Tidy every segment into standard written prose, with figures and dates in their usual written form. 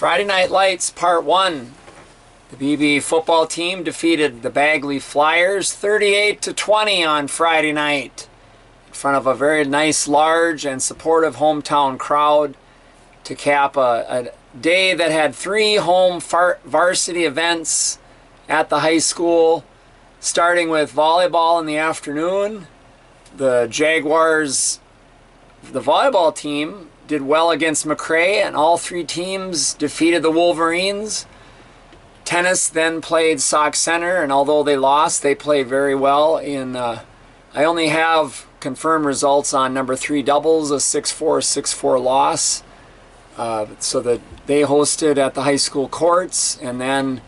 Friday Night Lights Part 1. The B-B football team defeated the Bagley Flyers 38-20 on Friday night in front of a very nice, large, and supportive hometown crowd to cap a day that had 3 home varsity events at the high school, starting with volleyball in the afternoon. The Jaguars, the volleyball team, did well against McRae, and all 3 teams defeated the Wolverines. Tennis then played Sauk Center, and although they lost, they played very well. I only have confirmed results on number 3 doubles, a 6-4, 6-4 loss. So that they hosted at the high school courts, and then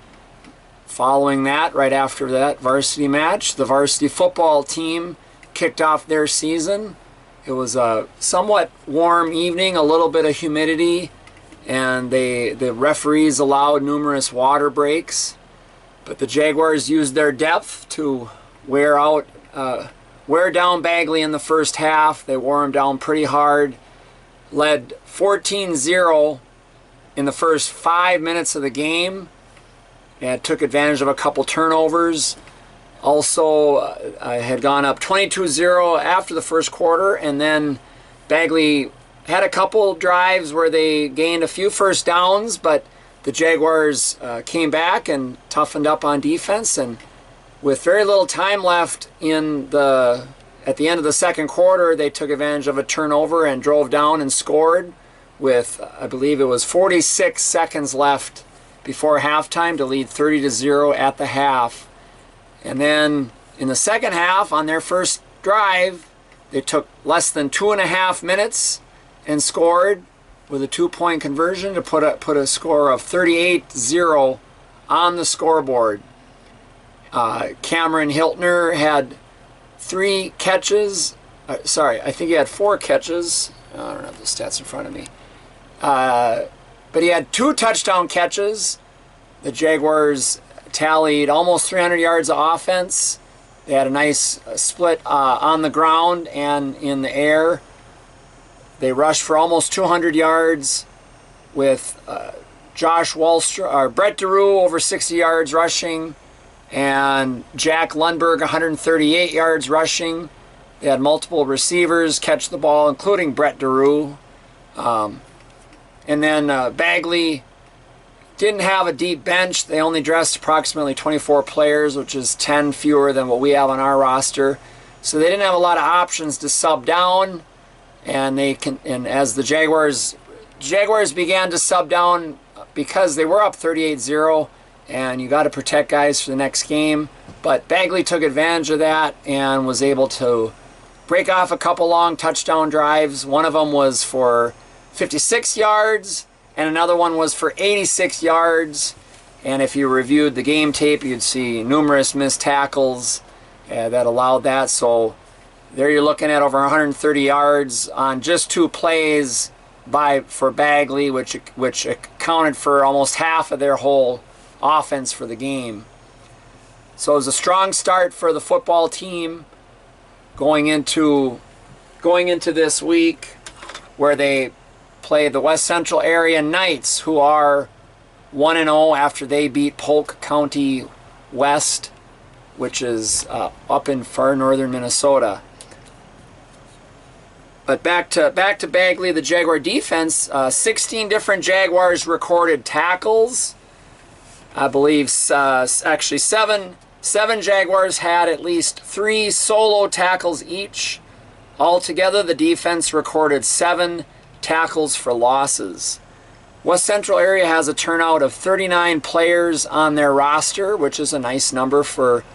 following that, right after that varsity match, the varsity football team kicked off their season. It was a somewhat warm evening, a little bit of humidity, and the referees allowed numerous water breaks. But the Jaguars used their depth to wear down Bagley in the first half. They wore them down pretty hard. Led 14-0 in the first 5 minutes of the game, and took advantage of a couple turnovers. Also, had gone up 22-0 after the first quarter, and then Bagley had a couple drives where they gained a few first downs, but the Jaguars came back and toughened up on defense, and with very little time left at the end of the second quarter, they took advantage of a turnover and drove down and scored with, I believe it was 46 seconds left before halftime to lead 30-0 at the half. And then in the second half, on their first drive, they took less than 2.5 minutes and scored with a 2-point conversion to put a score of 38-0 on the scoreboard. Cameron Hiltner had 3 catches. I think he had 4 catches. I don't have the stats in front of me. But he had 2 touchdown catches. The Jaguars tallied almost 300 yards of offense. They had a nice split on the ground and in the air. They rushed for almost 200 yards with Brett DeRue over 60 yards rushing, and Jack Lundberg 138 yards rushing. They had multiple receivers catch the ball, including Brett DeRue. And then Bagley didn't have a deep bench. They only dressed approximately 24 players, which is 10 fewer than what we have on our roster. So they didn't have a lot of options to sub down. And as the Jaguars began to sub down because they were up 38-0, and you got to protect guys for the next game. But Bagley took advantage of that and was able to break off a couple long touchdown drives. One of them was for 56 yards, and another one was for 86 yards. And if you reviewed the game tape, you'd see numerous missed tackles that allowed that. So there you're looking at over 130 yards on just 2 plays for Bagley, which accounted for almost half of their whole offense for the game. So it was a strong start for the football team going into this week, where they play the West Central Area Knights, who are 1-0 after they beat Polk County West, which is up in far northern Minnesota. But back to Bagley, the Jaguar defense. 16 different Jaguars recorded tackles. I believe actually seven Jaguars had at least 3 solo tackles each. Altogether, the defense recorded 7 tackles for losses. West Central area has a turnout of 39 players on their roster, which is a nice number for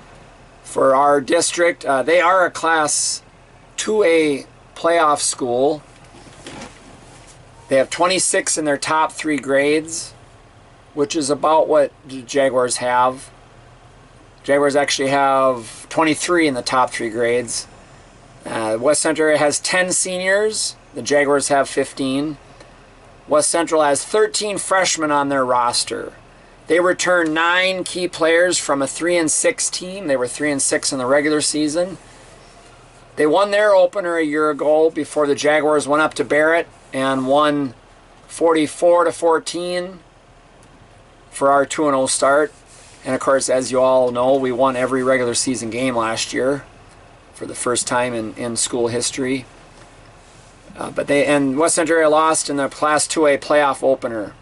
our district. They are a Class 2A playoff school. They have 26 in their top 3 grades, which is about what the Jaguars have. Jaguars actually have 23 in the top 3 grades. West Central area has 10 seniors. The Jaguars have 15. West Central has 13 freshmen on their roster. They returned 9 key players from a 3-6 team. They were 3-6 in the regular season. They won their opener a year ago before the Jaguars went up to Barrett and won 44-14. for our 2-0 start. And of course, as you all know, we won every regular season game last year for the first time in school history. And West Central area lost in the Class 2A playoff opener.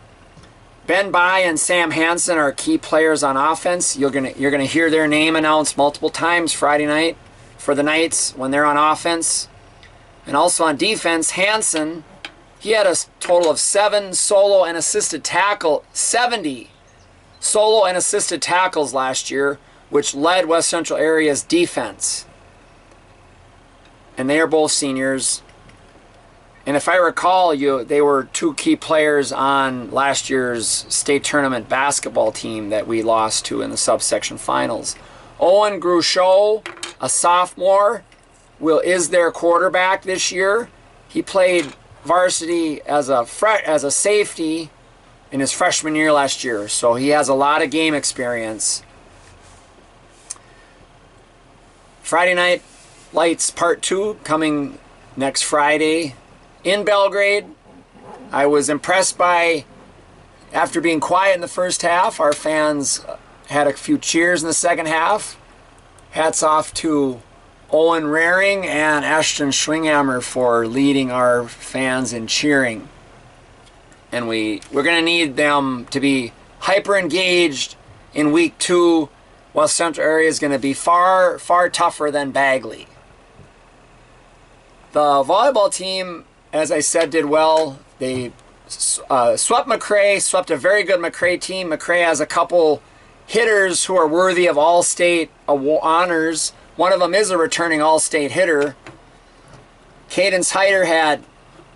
Ben Bai and Sam Hansen are key players on offense. You're gonna hear their name announced multiple times Friday night for the Knights when they're on offense. And also on defense, Hansen, he had a total of 70 solo and assisted tackles last year, which led West Central area's defense. And they are both seniors. And if I recall, they were two key players on last year's state tournament basketball team that we lost to in the subsection finals. Owen Gruchot, a sophomore, is their quarterback this year. He played varsity as a safety in his freshman year last year, so he has a lot of game experience. Friday Night Lights Part 2 coming next Friday in Belgrade. I was impressed by, after being quiet in the first half, our fans had a few cheers in the second half. Hats off to Owen Raring and Ashton Schwinghammer for leading our fans in cheering. And we're going to need them to be hyper engaged in week 2. West Central area is going to be far, far tougher than Bagley. The volleyball team, as I said, did well. They swept McRae, swept a very good McRae team. McRae has a couple hitters who are worthy of all-state honors. One of them is a returning all-state hitter. Cadence Hyder had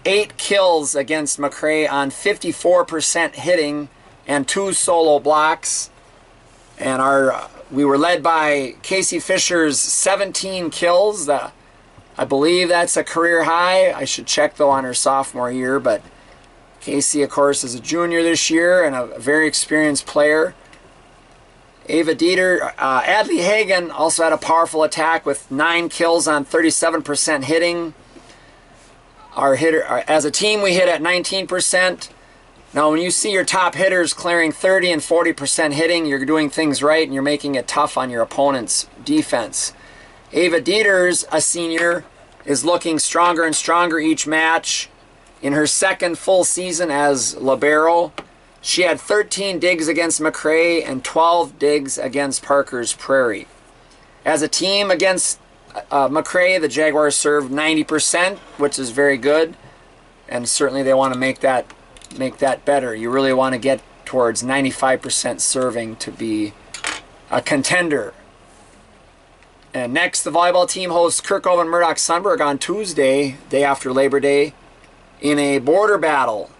8 kills against McRae on 54% hitting and 2 solo blocks. And we were led by Casey Fisher's 17 kills. I believe that's a career high. I should check, though, on her sophomore year. But Casey, of course, is a junior this year and a very experienced player. Ava Dieter, Adley Hagen also had a powerful attack with 9 kills on 37% hitting. Our hitter, as a team, we hit at 19%. Now, when you see your top hitters clearing 30 and 40% hitting, you're doing things right and you're making it tough on your opponent's defense. Ava Dieter's, a senior, is looking stronger and stronger each match. In her second full season as libero, she had 13 digs against McRae and 12 digs against Parker's Prairie. As a team against McRae, the Jaguars served 90%, which is very good, and certainly they want to make that better. You really want to get towards 95% serving to be a contender. And next, the volleyball team hosts Kirkhoven Murdoch Sunberg on Tuesday, day after Labor Day, in a border battle.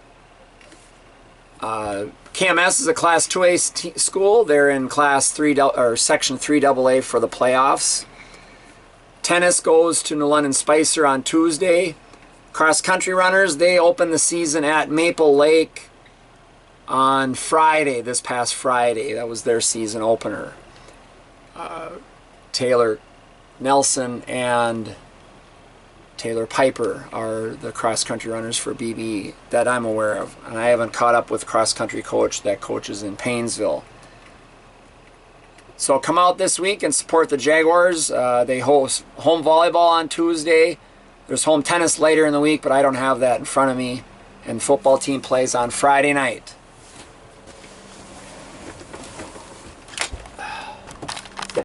KMS is a Class 2A school. They're in Class 3 or Section 3AA for the playoffs. Tennis goes to New London Spicer on Tuesday. Cross country runners, they open the season at Maple Lake on Friday, this past Friday. That was their season opener. Taylor Nelson and Taylor Piper are the cross-country runners for B-B that I'm aware of. And I haven't caught up with cross-country coach that coaches in Paynesville. So come out this week and support the Jaguars. They host home volleyball on Tuesday. There's home tennis later in the week, but I don't have that in front of me. And football team plays on Friday night.